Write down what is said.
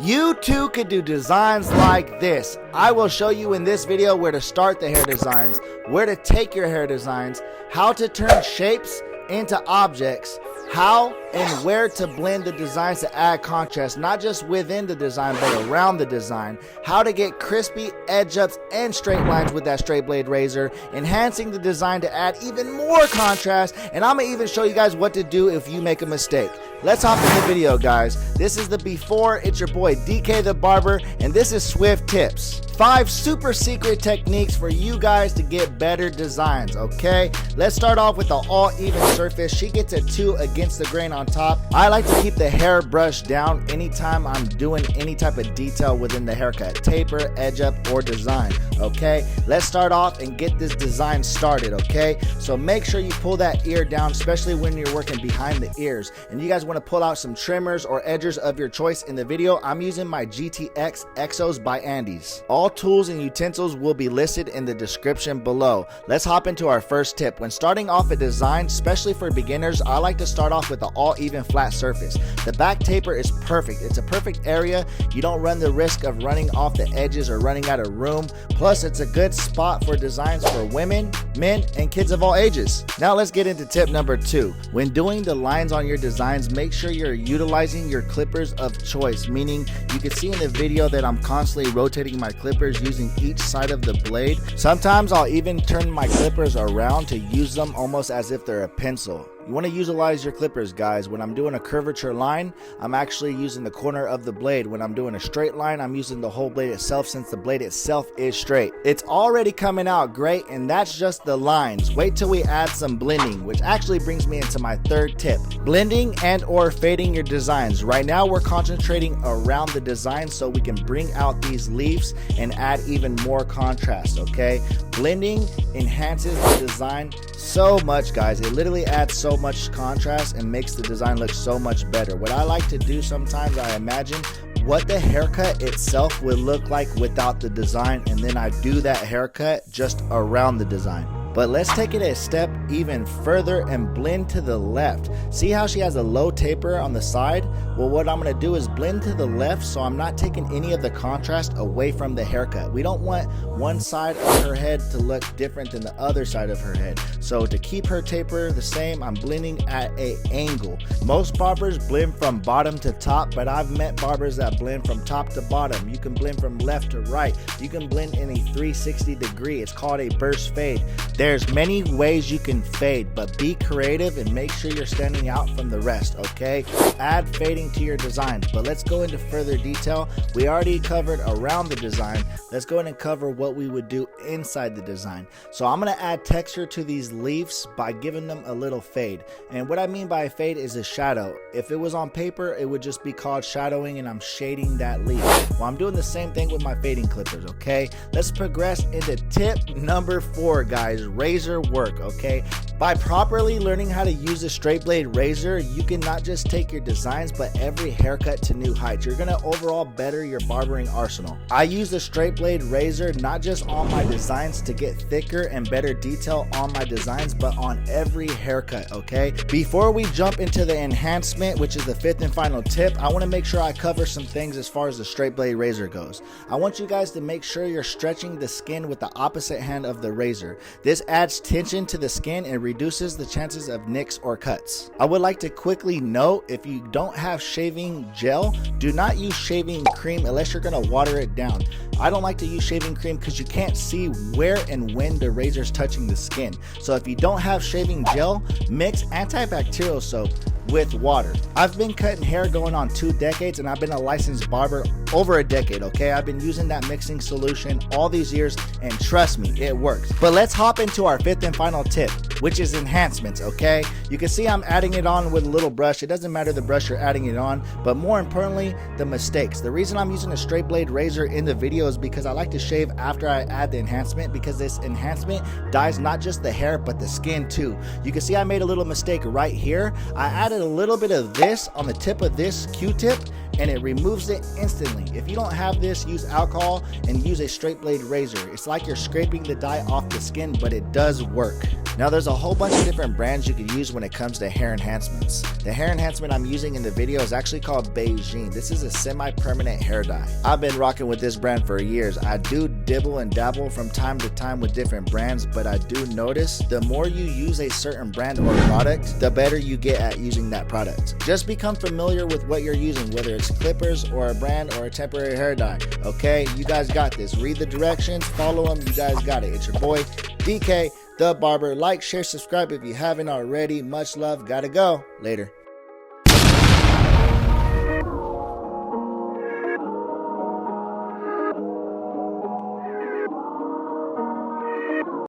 You too could do designs like this. I will show you in this video where to start the hair designs, where to take your hair designs, how to turn shapes into objects, how and where to blend the designs to add contrast, not just within the design but around the design, how to get crispy edge ups and straight lines with that straight blade razor, enhancing the design to add even more contrast, and I'm gonna even show you guys what to do if you make a mistake. Let's hop in the video, guys. This is the before. It's your boy DK the Barber, and this is Swift Tips. 5 super secret techniques for you guys to get better designs, okay? Let's start off with the all even surface. She gets a 2 against the grain on top. I like to keep the hair brushed down anytime I'm doing any type of detail within the haircut, taper, edge up, or design, okay? Let's start off and get this design started, okay? So make sure you pull that ear down, especially when you're working behind the ears. And you guys want to pull out some trimmers or edgers of your choice. In the video, I'm using my GTX Exos by Andes. All tools and utensils will be listed in the description below. Let's hop into our first tip. When starting off a design, especially for beginners, I like to start off with the all even flat surface. The back taper is perfect. It's a perfect area. You don't run the risk of running off the edges or running out of room. Plus, it's a good spot for designs for women, men, and kids of all ages. Now let's get into tip number 2. When doing the lines on your designs, make sure you're utilizing your clippers of choice, meaning you can see in the video that I'm constantly rotating my clippers using each side of the blade. Sometimes I'll even turn my clippers around to use them almost as if they're a pencil. You want to utilize your clippers, guys. When I'm doing a curvature line, I'm actually using the corner of the blade. When I'm doing a straight line, I'm using the whole blade itself, since the blade itself is straight. It's already coming out great, and that's just the lines. Wait till we add some blending, which actually brings me into my third tip. Blending and or fading your designs. Right now we're concentrating around the design so we can bring out these leaves and add even more contrast, okay? Blending enhances the design so much, guys. It literally adds so much contrast and makes the design look so much better. What I like to do sometimes, I imagine what the haircut itself would look like without the design, and then I do that haircut just around the design. But let's take it a step even further and blend to the left. See how she has a low taper on the side? Well, what I'm gonna do is blend to the left so I'm not taking any of the contrast away from the haircut. We don't want one side of her head to look different than the other side of her head. So to keep her taper the same, I'm blending at an angle. Most barbers blend from bottom to top, but I've met barbers that blend from top to bottom. You can blend from left to right. You can blend in a 360 degree. It's called a burst fade. There's many ways you can fade, but be creative and make sure you're standing out from the rest, okay? Add fading to your designs, but let's go into further detail. We already covered around the design. Let's go ahead and cover what we would do inside the design. So I'm gonna add texture to these leaves by giving them a little fade. And what I mean by a fade is a shadow. If it was on paper, it would just be called shadowing, and I'm shading that leaf. Well, I'm doing the same thing with my fading clippers, okay? Let's progress into tip number 4, guys. Razor work, okay? By properly learning how to use a straight blade razor, you can not just take your designs but every haircut to new heights. You're gonna overall better your barbering arsenal. I use the straight blade razor not just on my designs to get thicker and better detail on my designs, but on every haircut, okay? Before we jump into the enhancement, which is the 5th and final tip, I want to make sure I cover some things as far as the straight blade razor goes. I want you guys to make sure you're stretching the skin with the opposite hand of the razor. This adds tension to the skin and reduces the chances of nicks or cuts. I would like to quickly note, if you don't have shaving gel, do not use shaving cream unless you're going to water it down. I don't like to use shaving cream because you can't see where and when the razor is touching the skin. So if you don't have shaving gel, mix antibacterial soap with water. I've been cutting hair going on 2 decades, and I've been a licensed barber over a decade, okay? I've been using that mixing solution all these years, and trust me, it works. But let's hop into our 5th and final tip, which is enhancements, okay? You can see I'm adding it on with a little brush. It doesn't matter the brush you're adding it on, but more importantly, the mistakes. The reason I'm using a straight blade razor in the video is because I like to shave after I add the enhancement, because this enhancement dyes not just the hair but the skin too. You can see I made a little mistake right here. I added a little bit of this on the tip of this Q-tip, and it removes it instantly. If you don't have this, use alcohol and use a straight blade razor. It's like you're scraping the dye off the skin, but it does work. Now there's a whole bunch of different brands you can use when it comes to hair enhancements. The hair enhancement I'm using in the video is actually called Beijing. This is a semi-permanent hair dye. I've been rocking with this brand for years. I do dibble and dabble from time to time with different brands, but I do notice the more you use a certain brand or product, the better you get at using that product. Just become familiar with what you're using, whether it's clippers or a brand or a temporary hair dye. Okay, you guys got this. Read the directions, follow them, you guys got it. It's your boy, BK, the Barber. Like, share, subscribe if you haven't already. Much love, gotta go. Later.